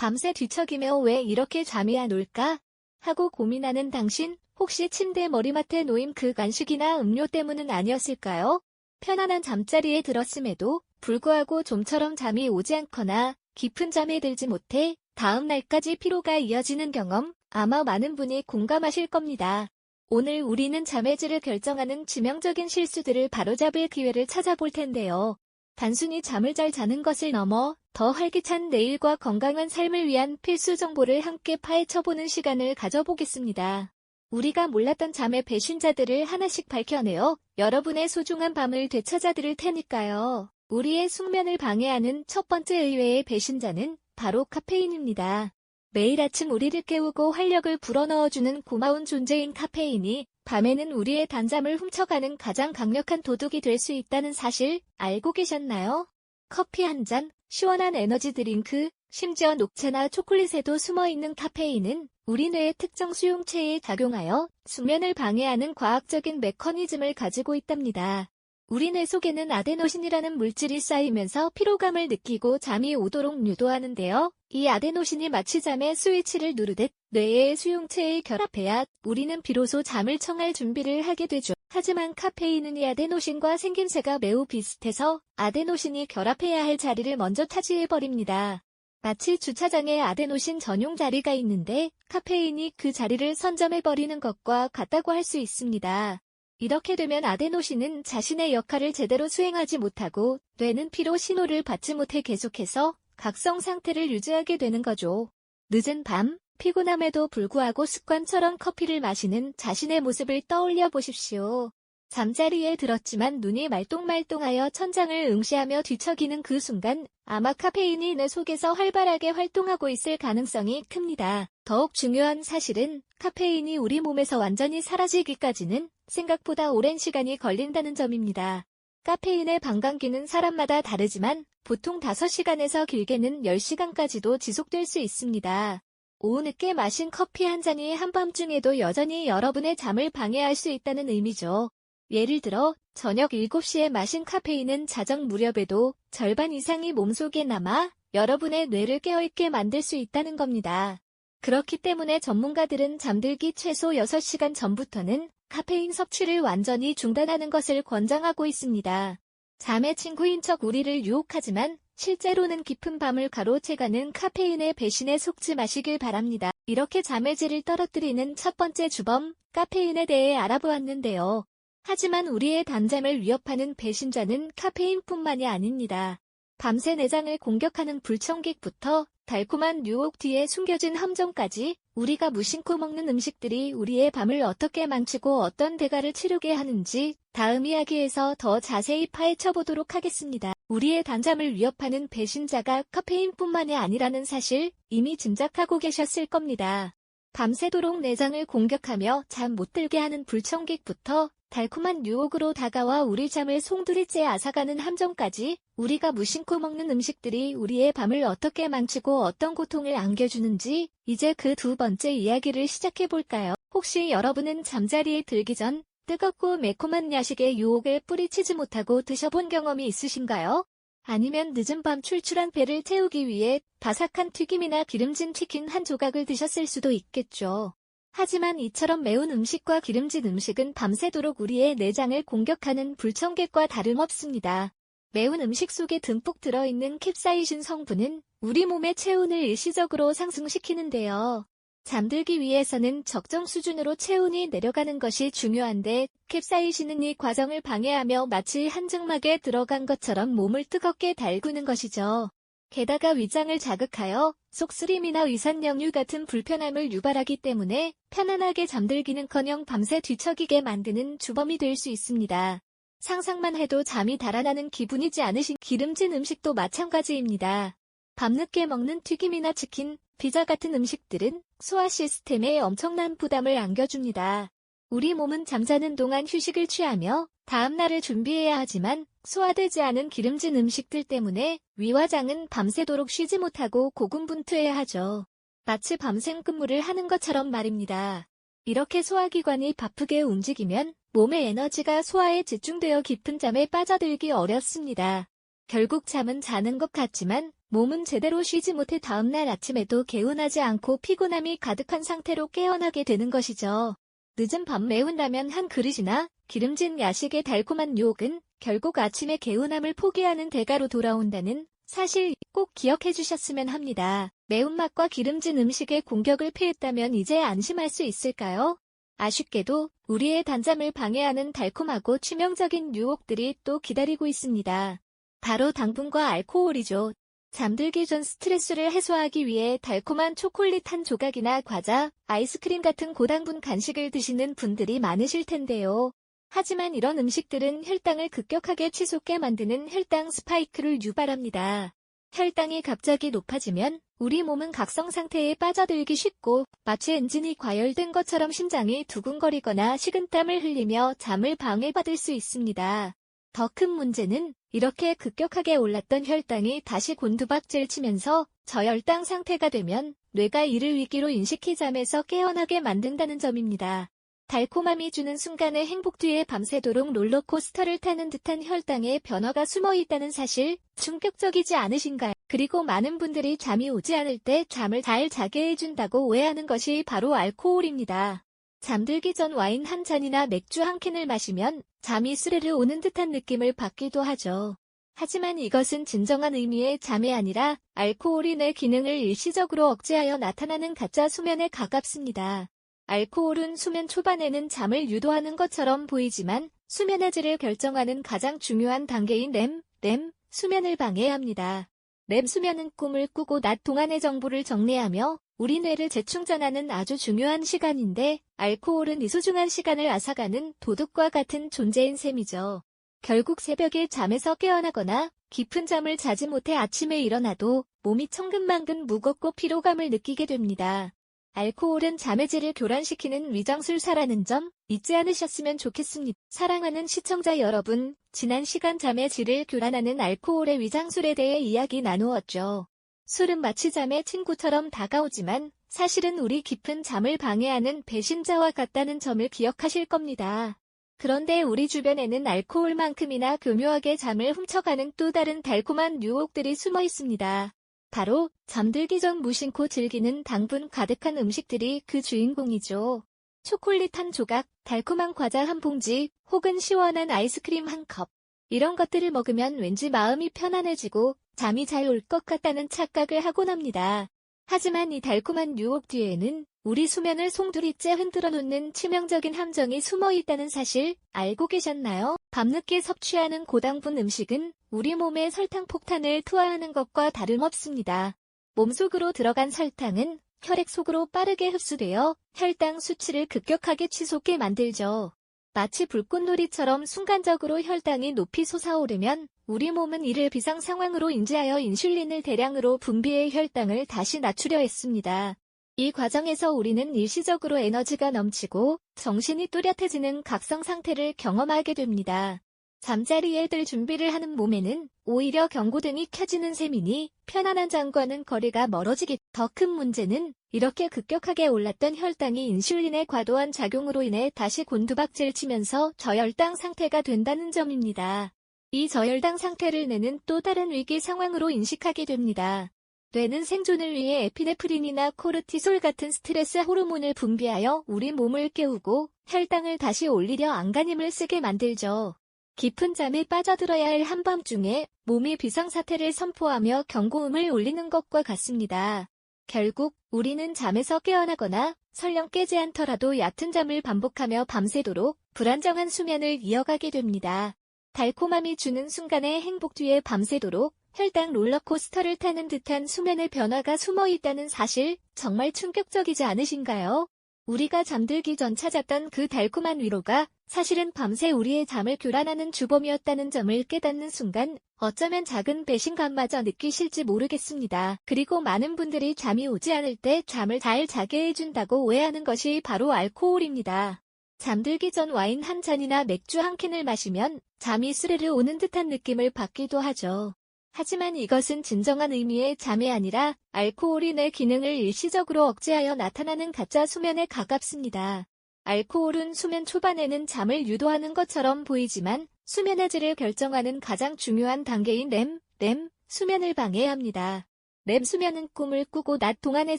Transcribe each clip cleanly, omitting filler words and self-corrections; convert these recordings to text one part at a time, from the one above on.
밤새 뒤척이며 왜 이렇게 잠이 안 올까? 하고 고민하는 당신, 혹시 침대 머리맡에 놓인 그 간식이나 음료 때문은 아니었을까요? 편안한 잠자리에 들었음에도 불구하고 좀처럼 잠이 오지 않거나 깊은 잠에 들지 못해 다음 날까지 피로가 이어지는 경험, 아마 많은 분이 공감하실 겁니다. 오늘 우리는 잠의 질을 결정하는 치명적인 실수들을 바로잡을 기회를 찾아볼 텐데요. 단순히 잠을 잘 자는 것을 넘어 더 활기찬 내일과 건강한 삶을 위한 필수 정보를 함께 파헤쳐보는 시간을 가져보겠습니다. 우리가 몰랐던 잠의 배신자들을 하나씩 밝혀내어 여러분의 소중한 밤을 되찾아드릴 테니까요. 우리의 숙면을 방해하는 첫 번째 의외의 배신자는 바로 카페인입니다. 매일 아침 우리를 깨우고 활력을 불어넣어주는 고마운 존재인 카페인이 밤에는 우리의 단잠을 훔쳐가는 가장 강력한 도둑이 될 수 있다는 사실 알고 계셨나요? 커피 한 잔, 시원한 에너지 드링크, 심지어 녹차나 초콜릿에도 숨어있는 카페인은 우리 뇌의 특정 수용체에 작용하여 수면을 방해하는 과학적인 메커니즘을 가지고 있답니다. 우리 뇌 속에는 아데노신이라는 물질이 쌓이면서 피로감을 느끼고 잠이 오도록 유도하는데요. 이 아데노신이 마치 잠의 스위치를 누르듯 뇌의 수용체에 결합해야 우리는 비로소 잠을 청할 준비를 하게 되죠. 하지만 카페인은 이 아데노신과 생김새가 매우 비슷해서 아데노신이 결합해야 할 자리를 먼저 차지해버립니다. 마치 주차장에 아데노신 전용 자리가 있는데 카페인이 그 자리를 선점해버리는 것과 같다고 할 수 있습니다. 이렇게 되면 아데노신은 자신의 역할을 제대로 수행하지 못하고 뇌는 피로 신호를 받지 못해 계속해서 각성 상태를 유지하게 되는 거죠. 늦은 밤, 피곤함에도 불구하고 습관처럼 커피를 마시는 자신의 모습을 떠올려 보십시오. 잠자리에 들었지만 눈이 말똥말똥하여 천장을 응시하며 뒤척이는 그 순간 아마 카페인이 뇌 속에서 활발하게 활동하고 있을 가능성이 큽니다. 더욱 중요한 사실은 카페인이 우리 몸에서 완전히 사라지기까지는 생각보다 오랜 시간이 걸린다는 점입니다. 카페인의 방광기는 사람마다 다르지만 보통 5시간에서 길게는 10시간까지도 지속될 수 있습니다. 오후 늦게 마신 커피 한 잔이 한밤중에도 여전히 여러분의 잠을 방해할 수 있다는 의미죠. 예를 들어 저녁 7시에 마신 카페인은 자정 무렵에도 절반 이상이 몸속에 남아 여러분의 뇌를 깨어있게 만들 수 있다는 겁니다. 그렇기 때문에 전문가들은 잠들기 최소 6시간 전부터는 카페인 섭취를 완전히 중단하는 것을 권장하고 있습니다. 잠의 친구인 척 우리를 유혹하지만 실제로는 깊은 밤을 가로채가는 카페인의 배신에 속지 마시길 바랍니다. 이렇게 잠의 질을 떨어뜨리는 첫 번째 주범, 카페인에 대해 알아보았는데요. 하지만 우리의 단잠을 위협하는 배신자는 카페인뿐만이 아닙니다. 밤새 내장을 공격하는 불청객부터 달콤한 유혹 뒤에 숨겨진 함정까지 우리가 무심코 먹는 음식들이 우리의 밤을 어떻게 망치고 어떤 대가를 치르게 하는지 다음 이야기에서 더 자세히 파헤쳐보도록 하겠습니다. 우리의 단잠을 위협하는 배신자가 카페인뿐만이 아니라는 사실 이미 짐작하고 계셨을 겁니다. 밤새도록 내장을 공격하며 잠 못 들게 하는 불청객부터 달콤한 유혹으로 다가와 우리 잠을 송두리째 앗아가는 함정까지 우리가 무심코 먹는 음식들이 우리의 밤을 어떻게 망치고 어떤 고통을 안겨주는지 이제 그 두 번째 이야기를 시작해볼까요? 혹시 여러분은 잠자리에 들기 전 뜨겁고 매콤한 야식의 유혹을 뿌리치지 못하고 드셔본 경험이 있으신가요? 아니면 늦은 밤 출출한 배를 채우기 위해 바삭한 튀김이나 기름진 치킨 한 조각을 드셨을 수도 있겠죠. 하지만 이처럼 매운 음식과 기름진 음식은 밤새도록 우리의 내장을 공격하는 불청객과 다름없습니다. 매운 음식 속에 듬뿍 들어있는 캡사이신 성분은 우리 몸의 체온을 일시적으로 상승시키는데요. 잠들기 위해서는 적정 수준으로 체온이 내려가는 것이 중요한데 캡사이신은 이 과정을 방해하며 마치 한증막에 들어간 것처럼 몸을 뜨겁게 달구는 것이죠. 게다가 위장을 자극하여 속쓰림이나 위산역류 같은 불편함을 유발하기 때문에 편안하게 잠들기는커녕 밤새 뒤척이게 만드는 주범이 될 수 있습니다. 상상만 해도 잠이 달아나는 기분이지 않으신 기름진 음식도 마찬가지입니다. 밤늦게 먹는 튀김이나 치킨, 피자 같은 음식들은 소화 시스템에 엄청난 부담을 안겨줍니다. 우리 몸은 잠자는 동안 휴식을 취하며 다음 날을 준비해야 하지만 소화되지 않은 기름진 음식들 때문에 위와 장은 밤새도록 쉬지 못하고 고군분투해야 하죠. 마치 밤샘 근무를 하는 것처럼 말입니다. 이렇게 소화기관이 바쁘게 움직이면 몸의 에너지가 소화에 집중되어 깊은 잠에 빠져들기 어렵습니다. 결국 잠은 자는 것 같지만 몸은 제대로 쉬지 못해 다음날 아침에도 개운하지 않고 피곤함이 가득한 상태로 깨어나게 되는 것이죠. 늦은 밤 매운 라면 한 그릇이나 기름진 야식의 달콤한 유혹은 결국 아침의 개운함을 포기하는 대가로 돌아온다는 사실 꼭 기억해 주셨으면 합니다. 매운맛과 기름진 음식의 공격을 피했다면 이제 안심할 수 있을까요? 아쉽게도 우리의 단잠을 방해하는 달콤하고 치명적인 유혹들이 또 기다리고 있습니다. 바로 당분과 알코올이죠. 잠들기 전 스트레스를 해소하기 위해 달콤한 초콜릿 한 조각이나 과자, 아이스크림 같은 고당분 간식을 드시는 분들이 많으실 텐데요. 하지만 이런 음식들은 혈당을 급격하게 치솟게 만드는 혈당 스파이크를 유발합니다. 혈당이 갑자기 높아지면 우리 몸은 각성 상태에 빠져들기 쉽고 마치 엔진이 과열된 것처럼 심장이 두근거리거나 식은땀을 흘리며 잠을 방해받을 수 있습니다. 더 큰 문제는 이렇게 급격하게 올랐던 혈당이 다시 곤두박질 치면서 저혈당 상태가 되면 뇌가 이를 위기로 인식해 잠에서 깨어나게 만든다는 점입니다. 달콤함이 주는 순간의 행복 뒤에 밤새도록 롤러코스터를 타는 듯한 혈당의 변화가 숨어 있다는 사실 충격적이지 않으신가요? 그리고 많은 분들이 잠이 오지 않을 때 잠을 잘 자게 해준다고 오해하는 것이 바로 알코올입니다. 잠들기 전 와인 한 잔이나 맥주 한 캔을 마시면 잠이 스르르 오는 듯한 느낌을 받기도 하죠. 하지만 이것은 진정한 의미의 잠이 아니라 알코올이 뇌 기능을 일시적으로 억제하여 나타나는 가짜 수면에 가깝습니다. 알코올은 수면 초반에는 잠을 유도하는 것처럼 보이지만 수면의 질을 결정하는 가장 중요한 단계인 REM 수면을 방해합니다. REM 수면은 꿈을 꾸고 낮 동안의 정보를 정리하며 우리 뇌를 재충전하는 아주 중요한 시간인데 알코올은 이 소중한 시간을 앗아가는 도둑과 같은 존재인 셈이죠. 결국 새벽에 잠에서 깨어나거나 깊은 잠을 자지 못해 아침에 일어나도 몸이 천근만근 무겁고 피로감을 느끼게 됩니다. 알코올은 잠의 질을 교란시키는 위장술사라는 점 잊지 않으셨으면 좋겠습니다. 사랑하는 시청자 여러분, 지난 시간 잠의 질을 교란하는 알코올의 위장술에 대해 이야기 나누었죠. 술은 마치 잠의 친구처럼 다가오지만 사실은 우리 깊은 잠을 방해하는 배신자와 같다는 점을 기억하실 겁니다. 그런데 우리 주변에는 알코올만큼이나 교묘하게 잠을 훔쳐가는 또 다른 달콤한 유혹들이 숨어 있습니다. 바로 잠들기 전 무심코 즐기는 당분 가득한 음식들이 그 주인공이죠. 초콜릿 한 조각, 달콤한 과자 한 봉지, 혹은 시원한 아이스크림 한 컵. 이런 것들을 먹으면 왠지 마음이 편안해지고 잠이 잘 올 것 같다는 착각을 하곤 합니다. 하지만 이 달콤한 유혹 뒤에는 우리 수면을 송두리째 흔들어 놓는 치명적인 함정이 숨어 있다는 사실 알고 계셨나요? 밤늦게 섭취하는 고당분 음식은 우리 몸에 설탕 폭탄을 투하하는 것과 다름없습니다. 몸속으로 들어간 설탕은 혈액 속으로 빠르게 흡수되어 혈당 수치를 급격하게 치솟게 만들죠. 마치 불꽃놀이처럼 순간적으로 혈당이 높이 솟아오르면 우리 몸은 이를 비상 상황으로 인지하여 인슐린을 대량으로 분비해 혈당을 다시 낮추려 했습니다. 이 과정에서 우리는 일시적으로 에너지가 넘치고 정신이 또렷해지는 각성 상태를 경험하게 됩니다. 잠자리에 들 준비를 하는 몸에는 오히려 경고등이 켜지는 셈이니 편안한 잠과는 거리가 멀어지기. 더 큰 문제는 이렇게 급격하게 올랐던 혈당이 인슐린의 과도한 작용으로 인해 다시 곤두박질 치면서 저혈당 상태가 된다는 점입니다. 이 저혈당 상태를 뇌는 또 다른 위기 상황으로 인식하게 됩니다. 뇌는 생존을 위해 에피네프린이나 코르티솔 같은 스트레스 호르몬을 분비하여 우리 몸을 깨우고 혈당을 다시 올리려 안간힘을 쓰게 만들죠. 깊은 잠에 빠져들어야 할 한밤중에 몸이 비상사태를 선포하며 경고음을 울리는 것과 같습니다. 결국 우리는 잠에서 깨어나거나 설령 깨지 않더라도 얕은 잠을 반복하며 밤새도록 불안정한 수면을 이어가게 됩니다. 달콤함이 주는 순간의 행복 뒤에 밤새도록 혈당 롤러코스터를 타는 듯한 수면의 변화가 숨어 있다는 사실 정말 충격적이지 않으신가요? 우리가 잠들기 전 찾았던 그 달콤한 위로가 사실은 밤새 우리의 잠을 교란하는 주범이었다는 점을 깨닫는 순간 어쩌면 작은 배신감마저 느끼실지 모르겠습니다. 그리고 많은 분들이 잠이 오지 않을 때 잠을 잘 자게 해준다고 오해하는 것이 바로 알코올입니다. 잠들기 전 와인 한 잔이나 맥주 한 캔을 마시면 잠이 스르르 오는 듯한 느낌을 받기도 하죠. 하지만 이것은 진정한 의미의 잠이 아니라 알코올이 뇌 기능을 일시적으로 억제하여 나타나는 가짜 수면에 가깝습니다. 알코올은 수면 초반에는 잠을 유도하는 것처럼 보이지만 수면의 질을 결정하는 가장 중요한 단계인 REM 수면을 방해합니다. 렘 수면은 꿈을 꾸고 낮 동안의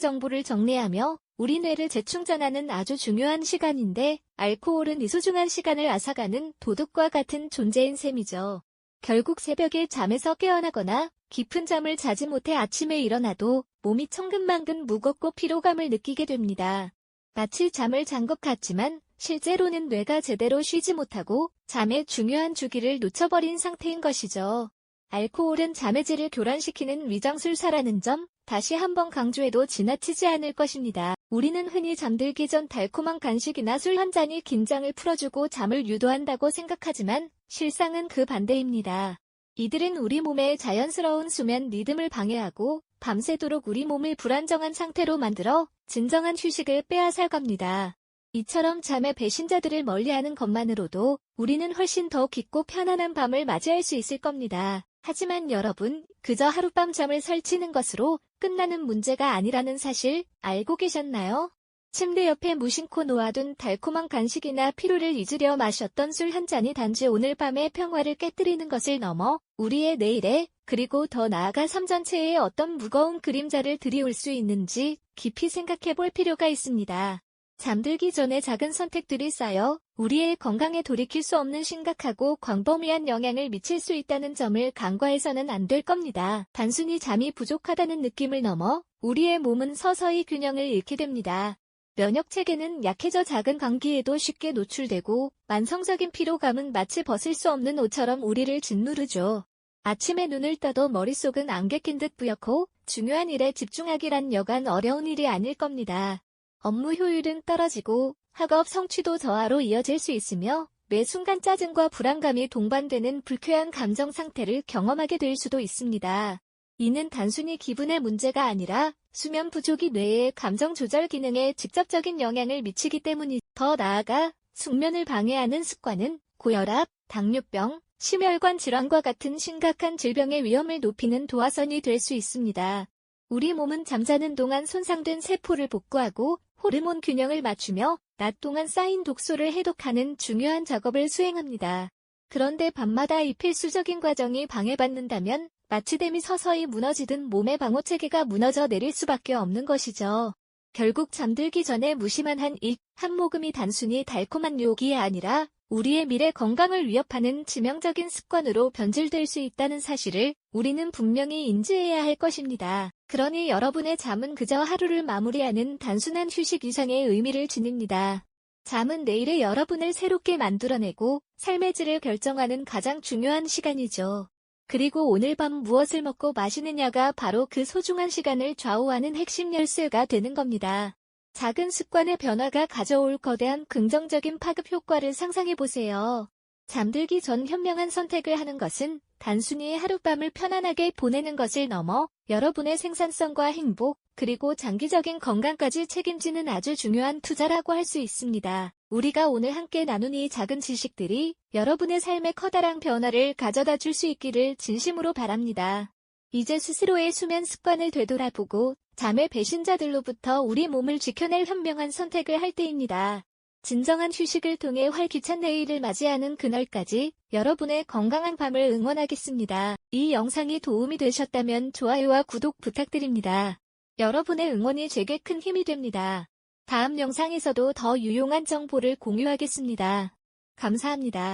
정보를 정리하며 우리 뇌를 재충전하는 아주 중요한 시간인데, 알코올은 이 소중한 시간을 앗아가는 도둑과 같은 존재인 셈이죠. 결국 새벽에 잠에서 깨어나거나 깊은 잠을 자지 못해 아침에 일어나도 몸이 천근만근 무겁고 피로감을 느끼게 됩니다. 마치 잠을 잔 것 같지만 실제로는 뇌가 제대로 쉬지 못하고 잠의 중요한 주기를 놓쳐버린 상태인 것이죠. 알코올은 잠의 질을 교란시키는 위장술사라는 점, 다시 한번 강조해도 지나치지 않을 것입니다. 우리는 흔히 잠들기 전 달콤한 간식이나 술 한 잔이 긴장을 풀어주고 잠을 유도한다고 생각하지만 실상은 그 반대입니다. 이들은 우리 몸의 자연스러운 수면 리듬을 방해하고 밤새도록 우리 몸을 불안정한 상태로 만들어 진정한 휴식을 빼앗아갑니다. 이처럼 잠의 배신자들을 멀리하는 것만으로도 우리는 훨씬 더 깊고 편안한 밤을 맞이할 수 있을 겁니다. 하지만 여러분, 그저 하룻밤 잠을 설치는 것으로 끝나는 문제가 아니라는 사실 알고 계셨나요? 침대 옆에 무심코 놓아둔 달콤한 간식이나 피로를 잊으려 마셨던 술 한 잔이 단지 오늘 밤의 평화를 깨뜨리는 것을 넘어 우리의 내일에, 그리고 더 나아가 삶 전체에 어떤 무거운 그림자를 들이올 수 있는지 깊이 생각해 볼 필요가 있습니다. 잠들기 전에 작은 선택들이 쌓여 우리의 건강에 돌이킬 수 없는 심각하고 광범위한 영향을 미칠 수 있다는 점을 간과해서는 안 될 겁니다. 단순히 잠이 부족하다는 느낌을 넘어 우리의 몸은 서서히 균형을 잃게 됩니다. 면역체계는 약해져 작은 감기에도 쉽게 노출되고 만성적인 피로감은 마치 벗을 수 없는 옷처럼 우리를 짓누르죠. 아침에 눈을 떠도 머릿속은 안개 낀 듯 뿌옇고 중요한 일에 집중하기란 여간 어려운 일이 아닐 겁니다. 업무 효율은 떨어지고 학업 성취도 저하로 이어질 수 있으며 매 순간 짜증과 불안감이 동반되는 불쾌한 감정 상태를 경험하게 될 수도 있습니다. 이는 단순히 기분의 문제가 아니라 수면 부족이 뇌의 감정 조절 기능에 직접적인 영향을 미치기 때문이죠. 더 나아가 숙면을 방해하는 습관은 고혈압, 당뇨병, 심혈관 질환과 같은 심각한 질병의 위험을 높이는 도화선이 될 수 있습니다. 우리 몸은 잠자는 동안 손상된 세포를 복구하고 호르몬 균형을 맞추며 낮 동안 쌓인 독소를 해독하는 중요한 작업을 수행합니다. 그런데 밤마다 이 필수적인 과정이 방해받는다면 마치 댐이 서서히 무너지듯 몸의 방어체계가 무너져 내릴 수밖에 없는 것이죠. 결국 잠들기 전에 무심한 한 모금이 단순히 달콤한 유혹이 아니라 우리의 미래 건강을 위협하는 치명적인 습관으로 변질될 수 있다는 사실을 우리는 분명히 인지해야 할 것입니다. 그러니 여러분의 잠은 그저 하루를 마무리하는 단순한 휴식 이상의 의미를 지닙니다. 잠은 내일의 여러분을 새롭게 만들어내고 삶의 질을 결정하는 가장 중요한 시간이죠. 그리고 오늘 밤 무엇을 먹고 마시느냐가 바로 그 소중한 시간을 좌우하는 핵심 열쇠가 되는 겁니다. 작은 습관의 변화가 가져올 거대한 긍정적인 파급 효과를 상상해보세요. 잠들기 전 현명한 선택을 하는 것은 단순히 하룻밤을 편안하게 보내는 것을 넘어 여러분의 생산성과 행복, 그리고 장기적인 건강까지 책임지는 아주 중요한 투자라고 할 수 있습니다. 우리가 오늘 함께 나눈 이 작은 지식들이 여러분의 삶에 커다란 변화를 가져다 줄 수 있기를 진심으로 바랍니다. 이제 스스로의 수면 습관을 되돌아보고 잠의 배신자들로부터 우리 몸을 지켜낼 현명한 선택을 할 때입니다. 진정한 휴식을 통해 활기찬 내일을 맞이하는 그날까지 여러분의 건강한 밤을 응원하겠습니다. 이 영상이 도움이 되셨다면 좋아요와 구독 부탁드립니다. 여러분의 응원이 제게 큰 힘이 됩니다. 다음 영상에서도 더 유용한 정보를 공유하겠습니다. 감사합니다.